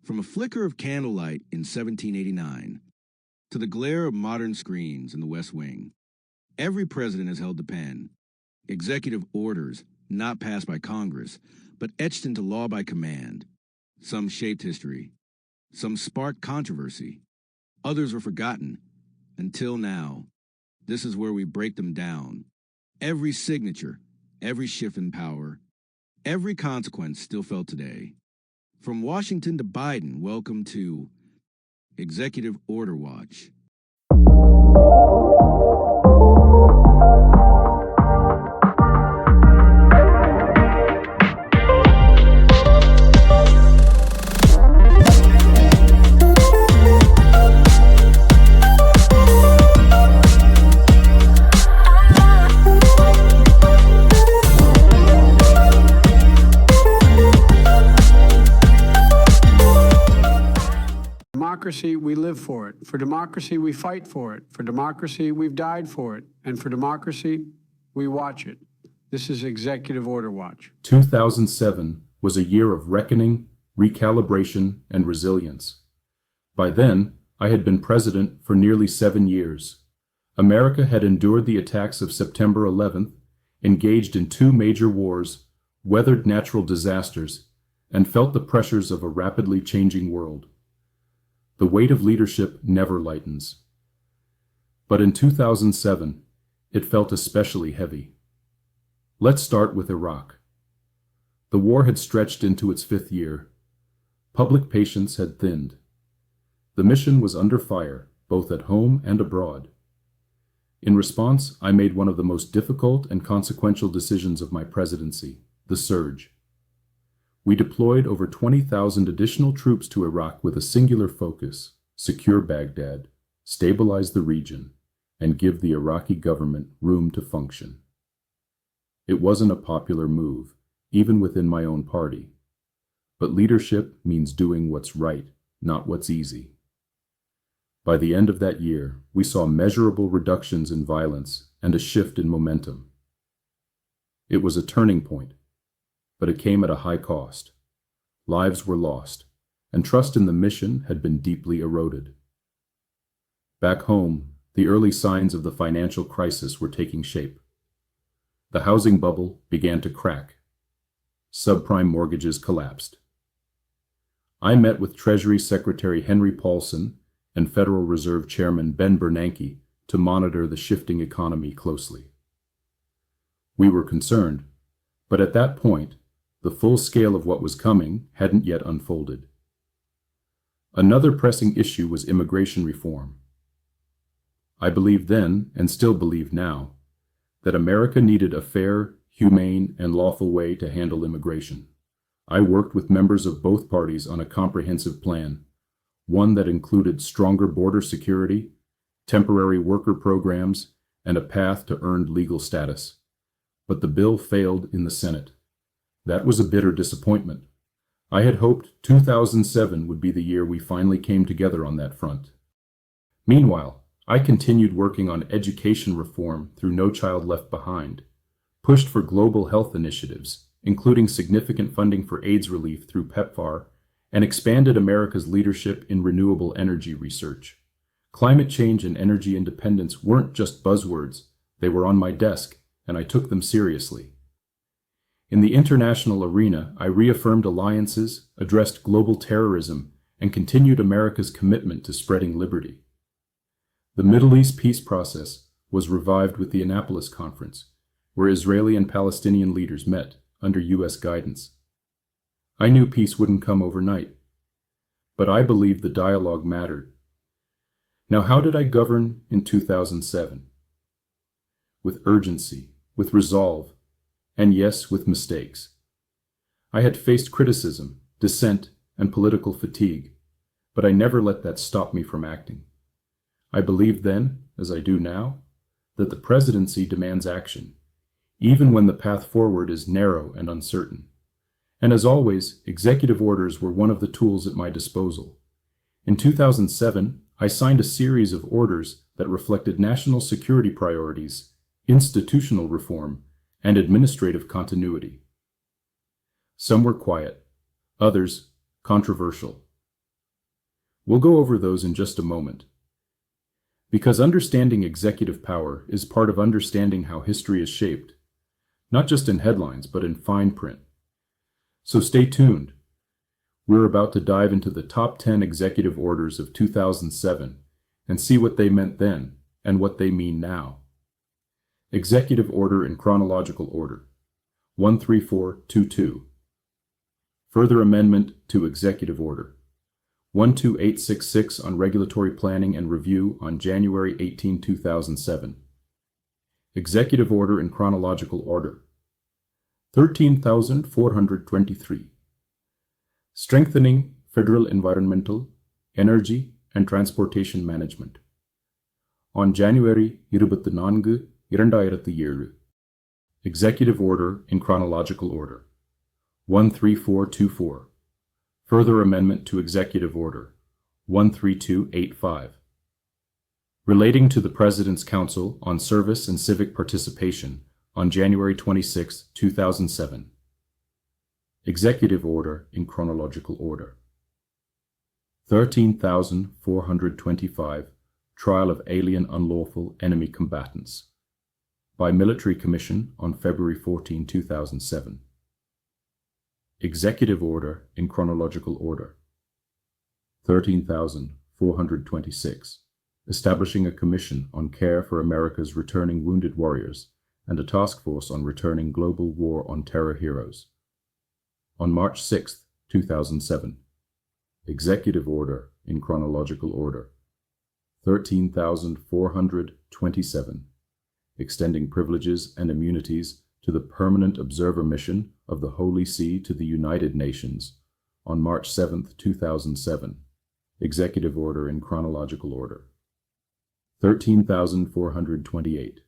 From a flicker of candlelight in 1789 to the glare of modern screens in the West Wing, every president has held the pen. Executive orders not passed by Congress, but etched into law by command. Some shaped history. Some sparked controversy. Others were forgotten. Until now. This is where we break them down. Every signature, every shift in power, every consequence still felt today. From Washington to Biden, welcome to Executive Order Watch. Democracy, we live for it. For democracy, we fight for it. For democracy, we've died for it. And for democracy, we watch it. This is Executive Order Watch. 2007 was a year of reckoning, recalibration, and resilience. By then, I had been president for nearly 7 years. America had endured the attacks of September 11th, engaged in 2 major wars, weathered natural disasters, and felt the pressures of a rapidly changing world. The weight of leadership never lightens. But in 2007, it felt especially heavy. Let's start with Iraq. The war had stretched into its 5th year. Public patience had thinned. The mission was under fire, both at home and abroad. In response, I made one of the most difficult and consequential decisions of my presidency, the surge. We deployed over 20,000 additional troops to Iraq with a singular focus: secure Baghdad, stabilize the region, and give the Iraqi government room to function. It wasn't a popular move, even within my own party. But leadership means doing what's right, not what's easy. By the end of that year, we saw measurable reductions in violence and a shift in momentum. It was a turning point. But it came at a high cost. Lives were lost, and trust in the mission had been deeply eroded. Back home, the early signs of the financial crisis were taking shape. The housing bubble began to crack. Subprime mortgages collapsed. I met with Treasury Secretary Henry Paulson and Federal Reserve Chairman Ben Bernanke to monitor the shifting economy closely. We were concerned, but at that point, the full scale of what was coming hadn't yet unfolded. Another pressing issue was immigration reform. I believed then, and still believe now, that America needed a fair, humane, and lawful way to handle immigration. I worked with members of both parties on a comprehensive plan, one that included stronger border security, temporary worker programs, and a path to earned legal status. But the bill failed in the Senate. That was a bitter disappointment. I had hoped 2007 would be the year we finally came together on that front. Meanwhile, I continued working on education reform through No Child Left Behind, pushed for global health initiatives, including significant funding for AIDS relief through PEPFAR, and expanded America's leadership in renewable energy research. Climate change and energy independence weren't just buzzwords, they were on my desk, and I took them seriously. In the international arena, I reaffirmed alliances, addressed global terrorism, and continued America's commitment to spreading liberty. The Middle East peace process was revived with the Annapolis Conference, where Israeli and Palestinian leaders met under U.S. guidance. I knew peace wouldn't come overnight, but I believed the dialogue mattered. Now, how did I govern in 2007? With urgency, with resolve, and yes, with mistakes. I had faced criticism, dissent, and political fatigue, but I never let that stop me from acting. I believed then, as I do now, that the presidency demands action, even when the path forward is narrow and uncertain. And as always, executive orders were one of the tools at my disposal. In 2007, I signed a series of orders that reflected national security priorities, institutional reform, and administrative continuity. Some were quiet, others controversial, We'll go over those in just a moment. Because understanding executive power is part of understanding how history is shaped, not just in headlines, but in fine print. So stay tuned. We're about to dive into the top 10 executive orders of 2007 and see what they meant then and what they mean now. Executive order in chronological order. 13422. Further amendment to executive order. 12866 on regulatory planning and review on January 18, 2007. Executive order in chronological order. 13,423. Strengthening federal environmental, energy, and transportation management. On January 24, 2007. Executive order in chronological order. 13424. Further amendment to executive order. 13285. Relating to the President's Council on Service and Civic Participation on January 26, 2007. Executive order in chronological order. 13,425. Trial of alien unlawful enemy combatants. By Military Commission on February 14, 2007. Executive order in chronological order. 13,426. Establishing a commission on care for America's returning wounded warriors and a task force on returning global war on terror heroes. On March 6, 2007. Executive order in chronological order. 13,427. Extending privileges and immunities to the Permanent Observer Mission of the Holy See to the United Nations on March 7, 2007. Executive order in chronological order. 13,428.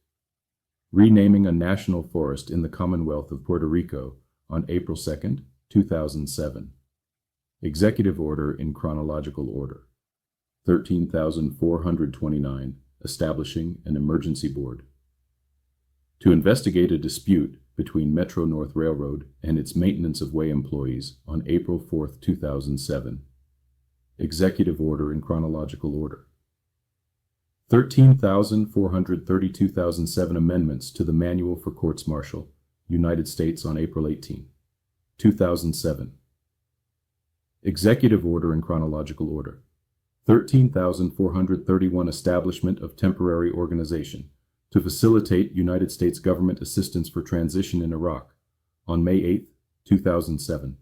Renaming a national forest in the Commonwealth of Puerto Rico on April 2, 2007. Executive order in chronological order. 13,429. Establishing an emergency board. To investigate a dispute between Metro North Railroad and its maintenance of way employees on April 4, 2007. Executive order in chronological order. 13,432,007 amendments to the Manual for Courts Martial, United States on April 18, 2007. Executive order in chronological order. 13,431 establishment of temporary organization to facilitate United States government assistance for transition in Iraq on May 8, 2007.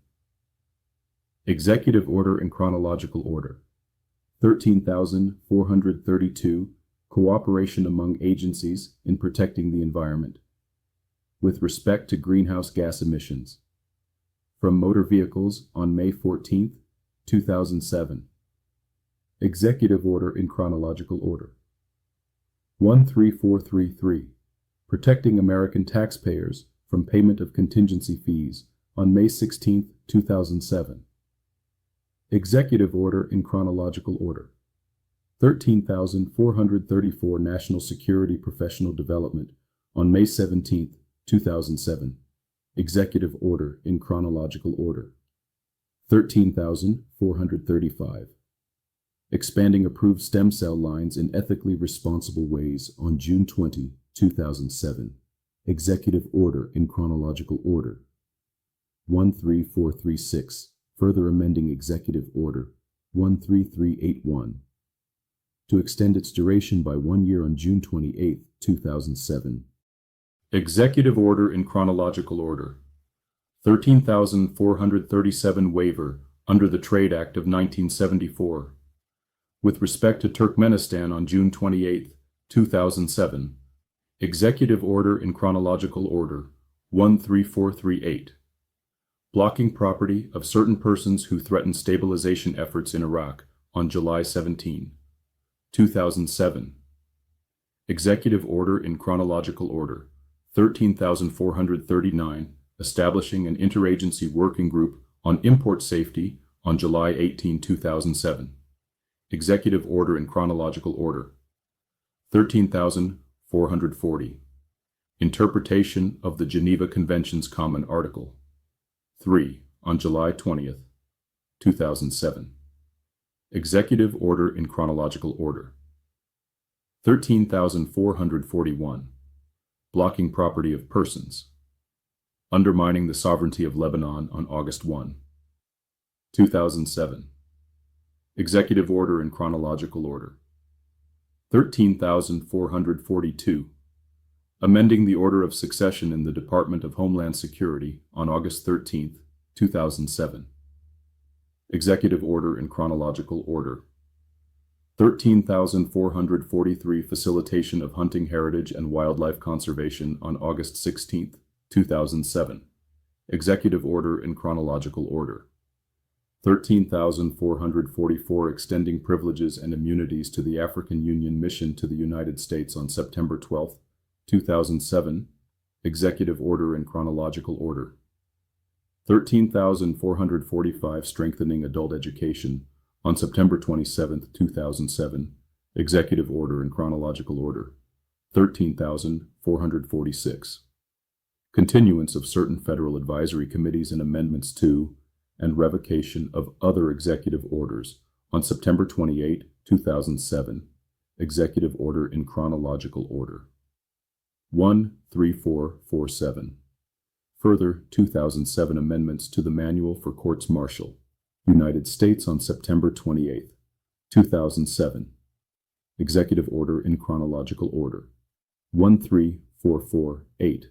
Executive order in chronological order. 13,432 cooperation among agencies in protecting the environment with respect to greenhouse gas emissions from motor vehicles on May 14, 2007. Executive order in chronological order. 13433. Protecting American taxpayers from payment of contingency fees on May 16, 2007. Executive order in chronological order. 13,434 National Security Professional Development on May 17, 2007. Executive order in chronological order. 13,435. Expanding approved stem cell lines in ethically responsible ways on June 20, 2007. Executive order in chronological order. 13436. Further amending Executive Order 13381 to extend its duration by 1 year on June 28, 2007. Executive Order in chronological order. 13,437 waiver under the Trade Act of 1974. With respect to Turkmenistan on June 28, 2007. Executive Order in chronological order 13438. Blocking property of certain persons who threaten stabilization efforts in Iraq on July 17, 2007. Executive Order in chronological order 13,439, establishing an interagency working group on import safety on July 18, 2007. Executive Order in chronological order 13,440. Interpretation of the Geneva Convention's Common Article 3 on July 20th, 2007. Executive Order in chronological order. 13,441. Blocking property of persons. Undermining the sovereignty of Lebanon on August 1. 2007. Executive Order in chronological order. 13,442. Amending the order of succession in the Department of Homeland Security on August 13, 2007. Executive Order in chronological order. 13,443 Facilitation of Hunting Heritage and Wildlife Conservation on August 16, 2007. Executive Order in chronological order. 13,444 Extending Privileges and Immunities to the African Union Mission to the United States on September 12, 2007. Executive Order in chronological order. 13,445 Strengthening Adult Education on September 27, 2007. Executive Order in chronological order. 13,446. Continuance of certain federal advisory committees and amendments to and revocation of other executive orders on September 28, 2007. Executive Order in chronological order. 13447. Further 2007 amendments to the Manual for Courts Martial, United States on September 28, 2007. Executive Order in chronological order. 13448.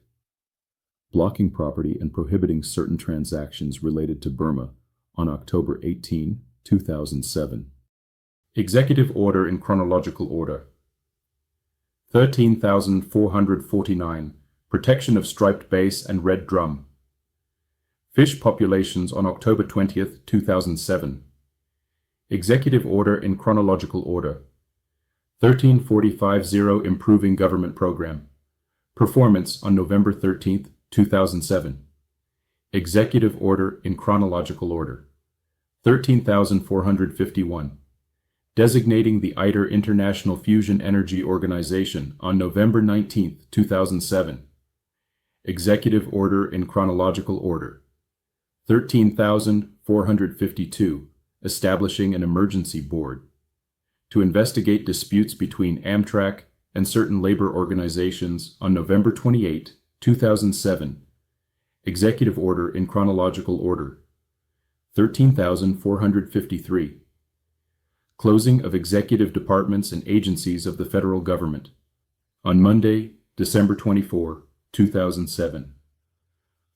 Blocking property and prohibiting certain transactions related to Burma on October 18, 2007. Executive Order in chronological order. 13,449. Protection of striped bass and red drum. Fish populations on October 20th, 2007. Executive Order in chronological order. 13450 Improving Government Program. Performance on November 13th, 2007. Executive Order in chronological order. 13,451. Designating the ITER International Fusion Energy Organization on November 19, 2007. Executive Order in chronological order. 13,452. Establishing an emergency board to investigate disputes between Amtrak and certain labor organizations on November 28, 2007. Executive Order in chronological order. 13,453. Closing of executive departments and agencies of the federal government on Monday, December 24, 2007.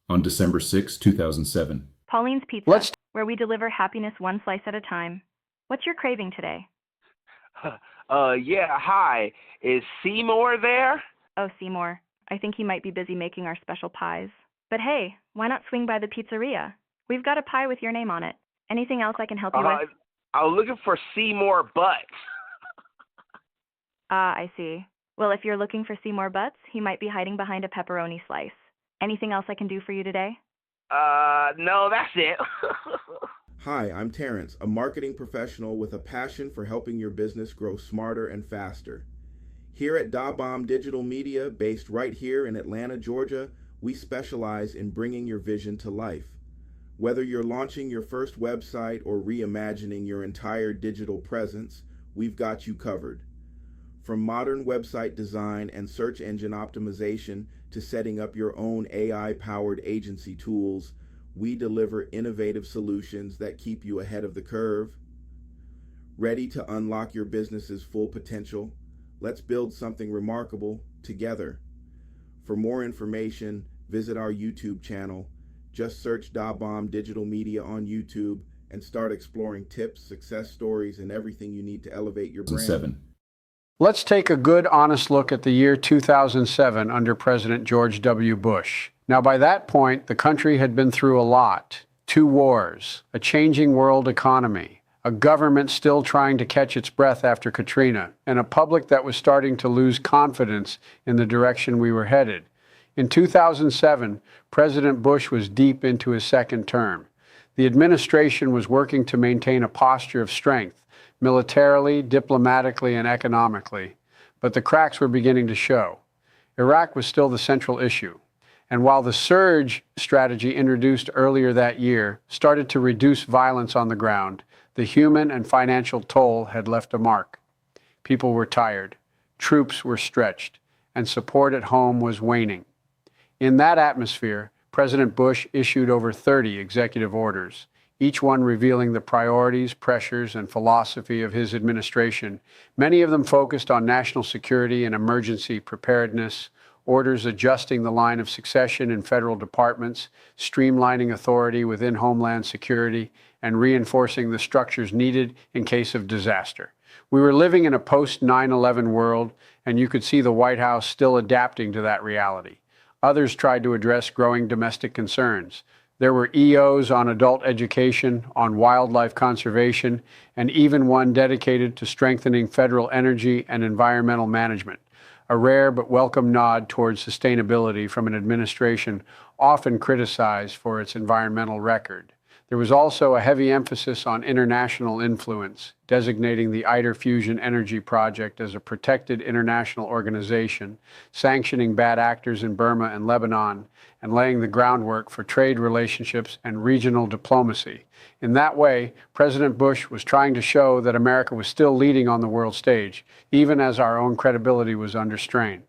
On December 6, 2007. Pauline's Pizza, where we deliver happiness one slice at a time. What's your craving today? Yeah, hi. Is Seymour there? Oh, Seymour. I think he might be busy making our special pies. But hey, why not swing by the pizzeria? We've got a pie with your name on it. Anything else I can help you with? I was looking for Seymour Butts. I see. Well, if you're looking for Seymour Butts, he might be hiding behind a pepperoni slice. Anything else I can do for you today? No, that's it. Hi, I'm Terrence, a marketing professional with a passion for helping your business grow smarter and faster. Here at DaBomb Digital Media, based right here in Atlanta, Georgia, we specialize in bringing your vision to life. Whether you're launching your first website or reimagining your entire digital presence, we've got you covered. From modern website design and search engine optimization to setting up your own AI-powered agency tools, we deliver innovative solutions that keep you ahead of the curve. Ready to unlock your business's full potential? Let's build something remarkable together. For more information, visit our YouTube channel. Just search DaBomb Digital Media on YouTube and start exploring tips, success stories, and everything you need to elevate your brand. Let's take a good, honest look at the year 2007 under President George W. Bush. Now, by that point, the country had been through a lot. 2 wars, a changing world economy, a government still trying to catch its breath after Katrina, and a public that was starting to lose confidence in the direction we were headed. In 2007, President Bush was deep into his second term. The administration was working to maintain a posture of strength, militarily, diplomatically, and economically. But the cracks were beginning to show. Iraq was still the central issue. And while the surge strategy introduced earlier that year started to reduce violence on the ground, The human and financial toll had left a mark. People were tired, troops were stretched, and support at home was waning. In that atmosphere, President Bush issued over 30 executive orders, each one revealing the priorities, pressures, and philosophy of his administration. Many of them focused on national security and emergency preparedness, orders adjusting the line of succession in federal departments, streamlining authority within Homeland Security, and reinforcing the structures needed in case of disaster. We were living in a post-9/11 world, and you could see the White House still adapting to that reality. Others tried to address growing domestic concerns. There were EOs on adult education, on wildlife conservation, and even one dedicated to strengthening federal energy and environmental management, a rare but welcome nod towards sustainability from an administration often criticized for its environmental record. There was also a heavy emphasis on international influence, designating the ITER Fusion Energy Project as a protected international organization, sanctioning bad actors in Burma and Lebanon, and laying the groundwork for trade relationships and regional diplomacy. In that way, President Bush was trying to show that America was still leading on the world stage, even as our own credibility was under strain.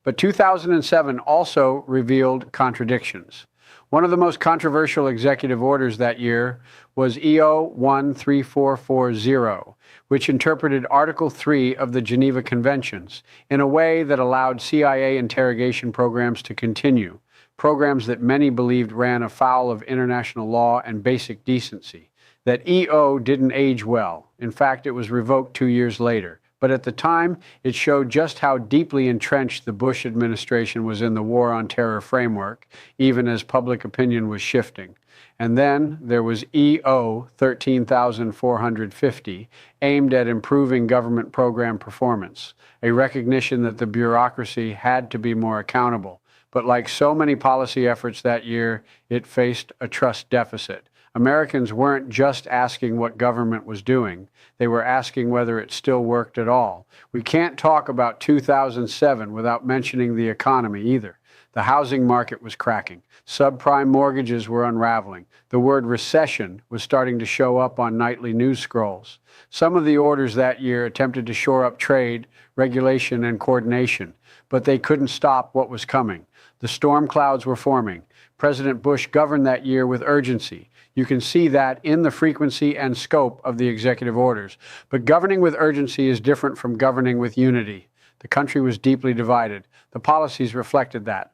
But 2007 also revealed contradictions. One of the most controversial executive orders that year was EO 13440, which interpreted Article 3 of the Geneva Conventions in a way that allowed CIA interrogation programs to continue, programs that many believed ran afoul of international law and basic decency. That EO didn't age well. In fact, it was revoked 2 years later. But at the time, it showed just how deeply entrenched the Bush administration was in the war on terror framework, even as public opinion was shifting. And then there was EO 13450, aimed at improving government program performance, a recognition that the bureaucracy had to be more accountable. But like so many policy efforts that year, it faced a trust deficit. Americans weren't just asking what government was doing. They were asking whether it still worked at all. We can't talk about 2007 without mentioning the economy either. The housing market was cracking. Subprime mortgages were unraveling. The word recession was starting to show up on nightly news scrolls. Some of the orders that year attempted to shore up trade, regulation, and coordination, but they couldn't stop what was coming. The storm clouds were forming. President Bush governed that year with urgency. You can see that in the frequency and scope of the executive orders. But governing with urgency is different from governing with unity. The country was deeply divided. The policies reflected that.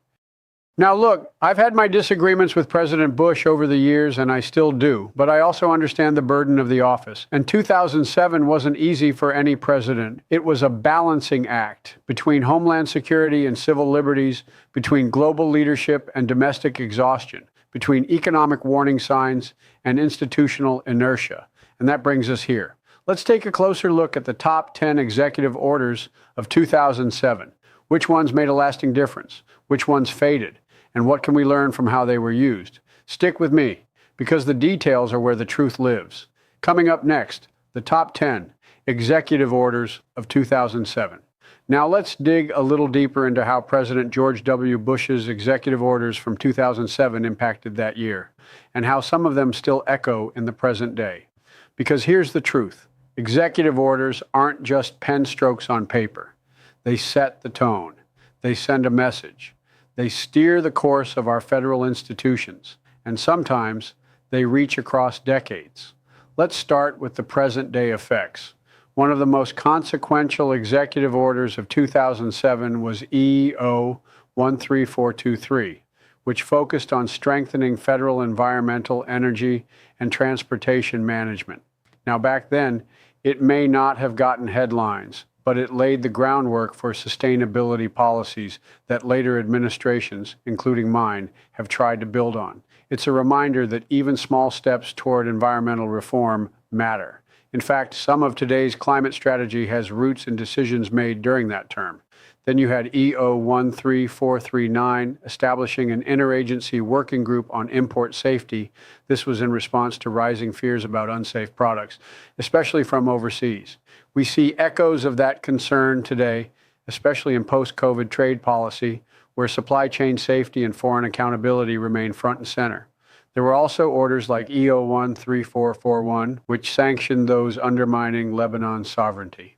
Now look, I've had my disagreements with President Bush over the years, and I still do, but I also understand the burden of the office. And 2007 wasn't easy for any president. It was a balancing act between homeland security and civil liberties, between global leadership and domestic exhaustion, between economic warning signs and institutional inertia. And that brings us here. Let's take a closer look at the top 10 executive orders of 2007. Which ones made a lasting difference? Which ones faded? And what can we learn from how they were used? Stick with me, because the details are where the truth lives. Coming up next, the top 10 executive orders of 2007. Now let's dig a little deeper into how President George W. Bush's executive orders from 2007 impacted that year, and how some of them still echo in the present day. Because here's the truth. Executive orders aren't just pen strokes on paper. They set the tone. They send a message. They steer the course of our federal institutions, and sometimes they reach across decades. Let's start with the present-day effects. One of the most consequential executive orders of 2007 was EO 13423, which focused on strengthening federal environmental, energy, and transportation management. Now, back then, it may not have gotten headlines, but it laid the groundwork for sustainability policies that later administrations, including mine, have tried to build on. It's a reminder that even small steps toward environmental reform matter. In fact, some of today's climate strategy has roots in decisions made during that term. Then you had EO 13439, establishing an interagency working group on import safety. This was in response to rising fears about unsafe products, especially from overseas. We see echoes of that concern today, especially in post-COVID trade policy, where supply chain safety and foreign accountability remain front and center. There were also orders like EO 13441, which sanctioned those undermining Lebanon's sovereignty.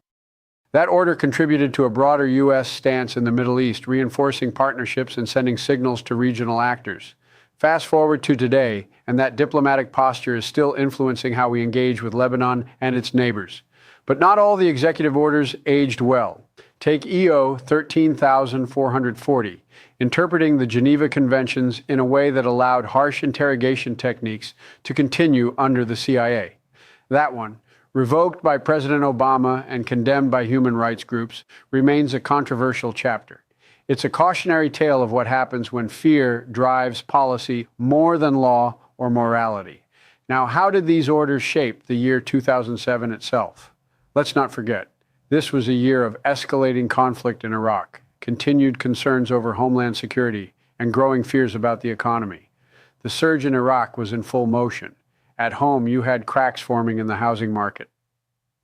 That order contributed to a broader U.S. stance in the Middle East, reinforcing partnerships and sending signals to regional actors. Fast forward to today, and that diplomatic posture is still influencing how we engage with Lebanon and its neighbors. But not all the executive orders aged well. Take EO 13440, interpreting the Geneva Conventions in a way that allowed harsh interrogation techniques to continue under the CIA. That one, revoked by President Obama and condemned by human rights groups, remains a controversial chapter. It's a cautionary tale of what happens when fear drives policy more than law or morality. Now, how did these orders shape the year 2007 itself? Let's not forget, this was a year of escalating conflict in Iraq, continued concerns over homeland security, and growing fears about the economy. The surge in Iraq was in full motion. At home, you had cracks forming in the housing market.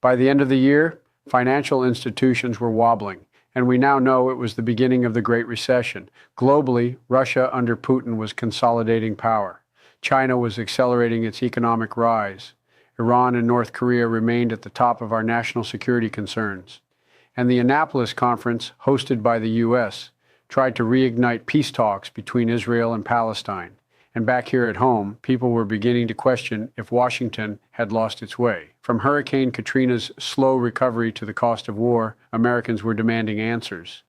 By the end of the year, financial institutions were wobbling, and we now know it was the beginning of the Great Recession. Globally, Russia under Putin was consolidating power. China was accelerating its economic rise. Iran and North Korea remained at the top of our national security concerns. And the Annapolis Conference, hosted by the U.S., tried to reignite peace talks between Israel and Palestine. And back here at home, people were beginning to question if Washington had lost its way. From Hurricane Katrina's slow recovery to the cost of war, Americans were demanding answers.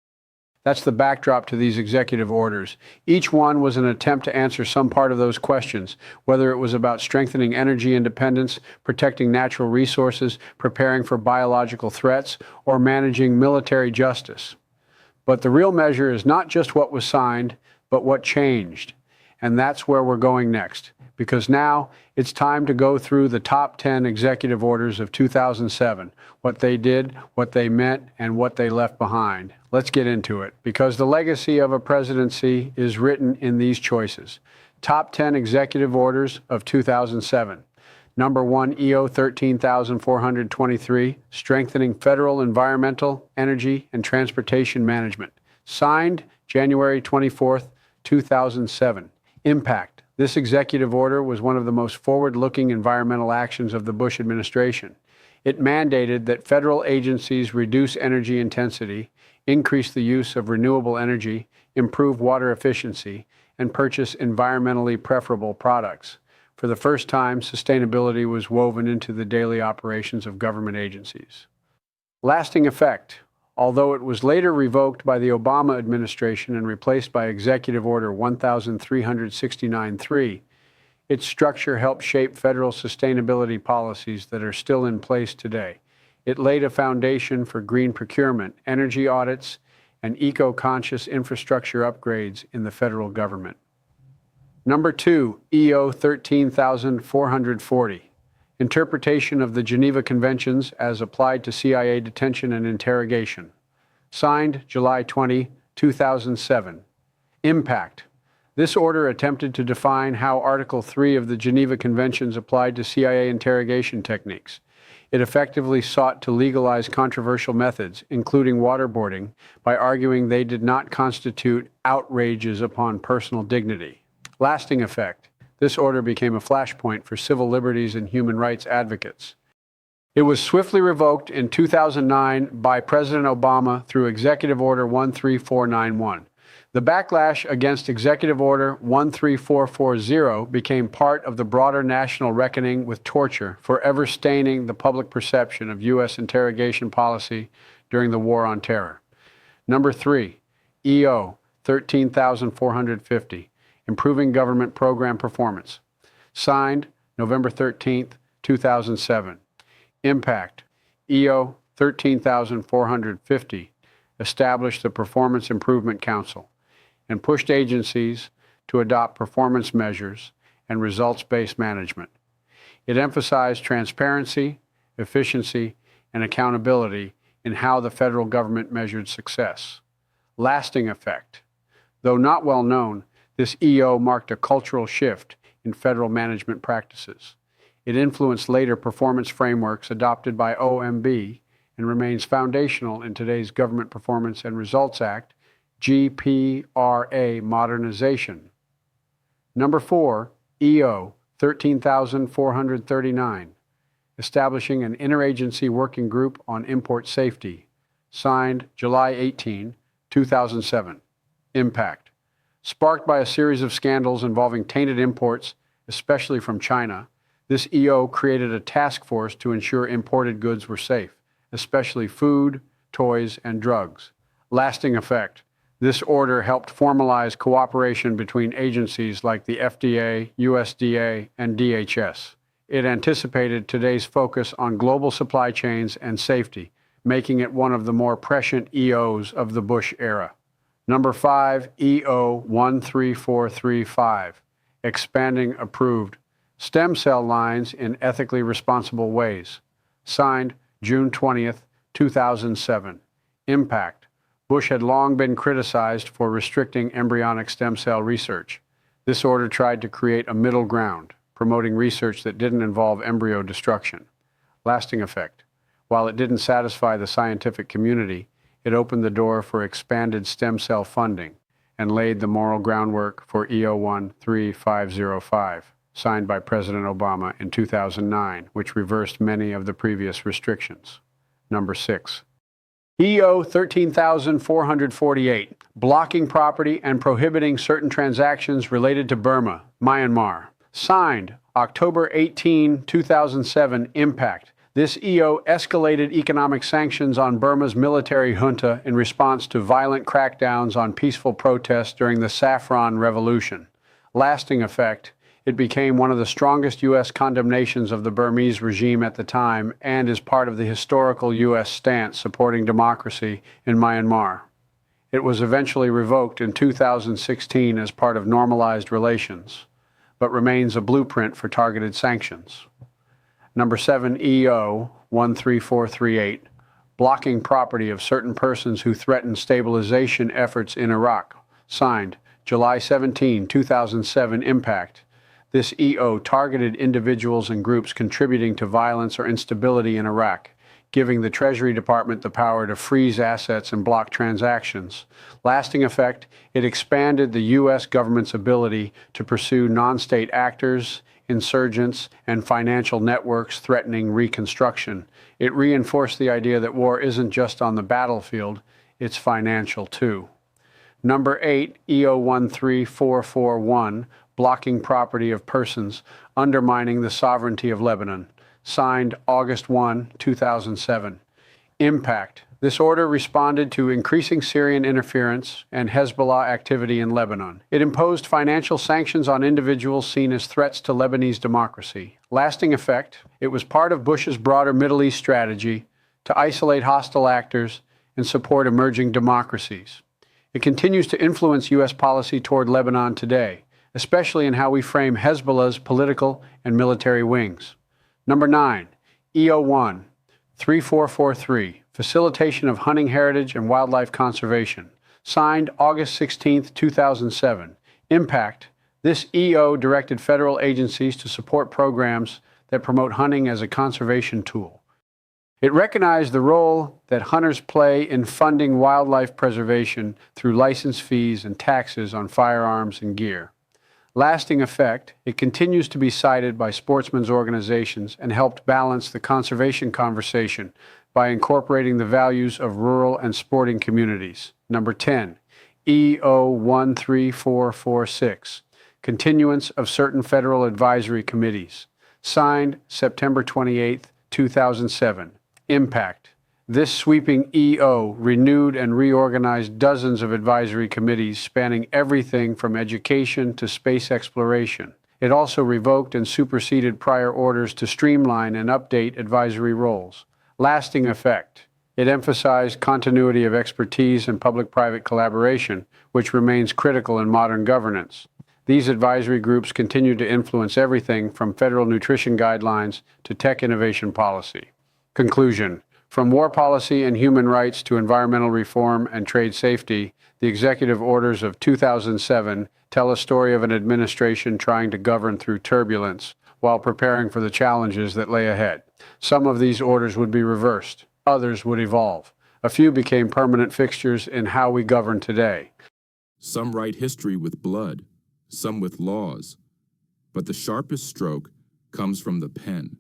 That's the backdrop to these executive orders. Each one was an attempt to answer some part of those questions, whether it was about strengthening energy independence, protecting natural resources, preparing for biological threats, or managing military justice. But the real measure is not just what was signed, but what changed. And that's where we're going next, because now it's time to go through the top 10 executive orders of 2007, what they did, what they meant, and what they left behind. Let's get into it, because the legacy of a presidency is written in these choices. Top 10 executive orders of 2007. Number 1, EO 13423, strengthening federal environmental, energy, and transportation management. Signed January 24th, 2007. Impact. This executive order was one of the most forward-looking environmental actions of the Bush administration. It mandated that federal agencies reduce energy intensity, increase the use of renewable energy, improve water efficiency, and purchase environmentally preferable products. For the first time, sustainability was woven into the daily operations of government agencies. Lasting effect. Although it was later revoked by the Obama administration and replaced by Executive Order 13693, its structure helped shape federal sustainability policies that are still in place today. It laid a foundation for green procurement, energy audits, and eco-conscious infrastructure upgrades in the federal government. Number 2, EO 13440. Interpretation of the Geneva Conventions as applied to CIA detention and interrogation. Signed July 20, 2007. Impact. This order attempted to define how Article 3 of the Geneva Conventions applied to CIA interrogation techniques. It effectively sought to legalize controversial methods, including waterboarding, by arguing they did not constitute outrages upon personal dignity. Lasting effect. This order became a flashpoint for civil liberties and human rights advocates. It was swiftly revoked in 2009 by President Obama through Executive Order 13491. The backlash against Executive Order 13440 became part of the broader national reckoning with torture, forever staining the public perception of U.S. interrogation policy during the War on Terror. Number 3, EO 13450. Improving Government Program Performance. Signed November 13, 2007. Impact. EO 13450 established the Performance Improvement Council and pushed agencies to adopt performance measures and results-based management. It emphasized transparency, efficiency, and accountability in how the federal government measured success. Lasting effect. Though not well known, this EO marked a cultural shift in federal management practices. It influenced later performance frameworks adopted by OMB and remains foundational in today's Government Performance and Results Act, GPRA modernization. Number 4, EO 13439, establishing an interagency working group on import safety, signed July 18, 2007. Impact. Sparked by a series of scandals involving tainted imports, especially from China, this EO created a task force to ensure imported goods were safe, especially food, toys, and drugs. Lasting effect. This order helped formalize cooperation between agencies like the FDA, USDA, and DHS. It anticipated today's focus on global supply chains and safety, making it one of the more prescient EOs of the Bush era. Number 5, EO 13435, expanding approved stem cell lines in ethically responsible ways. Signed June 20th, 2007. Impact. Bush had long been criticized for restricting embryonic stem cell research. This order tried to create a middle ground, promoting research that didn't involve embryo destruction. Lasting effect. While it didn't satisfy the scientific community, it opened the door for expanded stem cell funding and laid the moral groundwork for EO 13505, signed by President Obama in 2009, which reversed many of the previous restrictions. Number 6. EO 13448, blocking property and prohibiting certain transactions related to Burma, Myanmar. Signed October 18, 2007. Impact. This EO escalated economic sanctions on Burma's military junta in response to violent crackdowns on peaceful protests during the Saffron Revolution. Lasting effect. It became one of the strongest U.S. condemnations of the Burmese regime at the time and is part of the historical U.S. stance supporting democracy in Myanmar. It was eventually revoked in 2016 as part of normalized relations, but remains a blueprint for targeted sanctions. Number 7, EO 13438, blocking property of certain persons who threaten stabilization efforts in Iraq. Signed July 17, 2007. Impact. This EO targeted individuals and groups contributing to violence or instability in Iraq, giving the Treasury Department the power to freeze assets and block transactions. Lasting effect, it expanded the U.S. government's ability to pursue non-state actors, insurgents, and financial networks threatening reconstruction. It reinforced the idea that war isn't just on the battlefield, it's financial too. Number 8, EO 13441, blocking property of persons, undermining the sovereignty of Lebanon. Signed August 1, 2007. Impact. This order responded to increasing Syrian interference and Hezbollah activity in Lebanon. It imposed financial sanctions on individuals seen as threats to Lebanese democracy. Lasting effect, it was part of Bush's broader Middle East strategy to isolate hostile actors and support emerging democracies. It continues to influence U.S. policy toward Lebanon today, especially in how we frame Hezbollah's political and military wings. Number 9, EO 13443, facilitation of hunting heritage and wildlife conservation. Signed August 16, 2007. Impact. This EO directed federal agencies to support programs that promote hunting as a conservation tool. It recognized the role that hunters play in funding wildlife preservation through license fees and taxes on firearms and gear. Lasting effect, it continues to be cited by sportsmen's organizations and helped balance the conservation conversation by incorporating the values of rural and sporting communities. Number 10, EO 13446, continuance of certain federal advisory committees. Signed September 28, 2007. Impact. This sweeping EO renewed and reorganized dozens of advisory committees spanning everything from education to space exploration. It also revoked and superseded prior orders to streamline and update advisory roles. Lasting effect. It emphasized continuity of expertise and public-private collaboration, which remains critical in modern governance. These advisory groups continue to influence everything from federal nutrition guidelines to tech innovation policy. Conclusion. From war policy and human rights to environmental reform and trade safety, the executive orders of 2007 tell a story of an administration trying to govern through turbulence while preparing for the challenges that lay ahead. Some of these orders would be reversed. Others would evolve. A few became permanent fixtures in how we govern today. Some write history with blood, some with laws. but the sharpest stroke comes from the pen.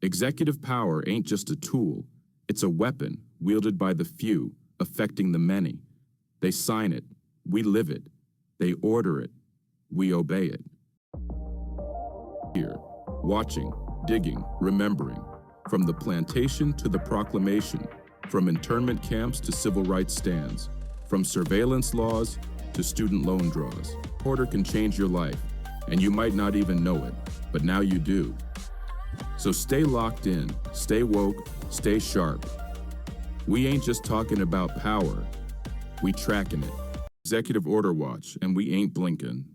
Executive power ain't just a tool, it's a weapon wielded by the few, affecting the many. They sign it, we live it. They order it, we obey it. Here, watching, digging, remembering, from the plantation to the proclamation, from internment camps to civil rights stands, from surveillance laws to student loan draws. Order can change your life, and you might not even know it, but now you do. So stay locked in, stay woke, stay sharp. We ain't just talking about power, we tracking it. Executive Order Watch, and we ain't blinking.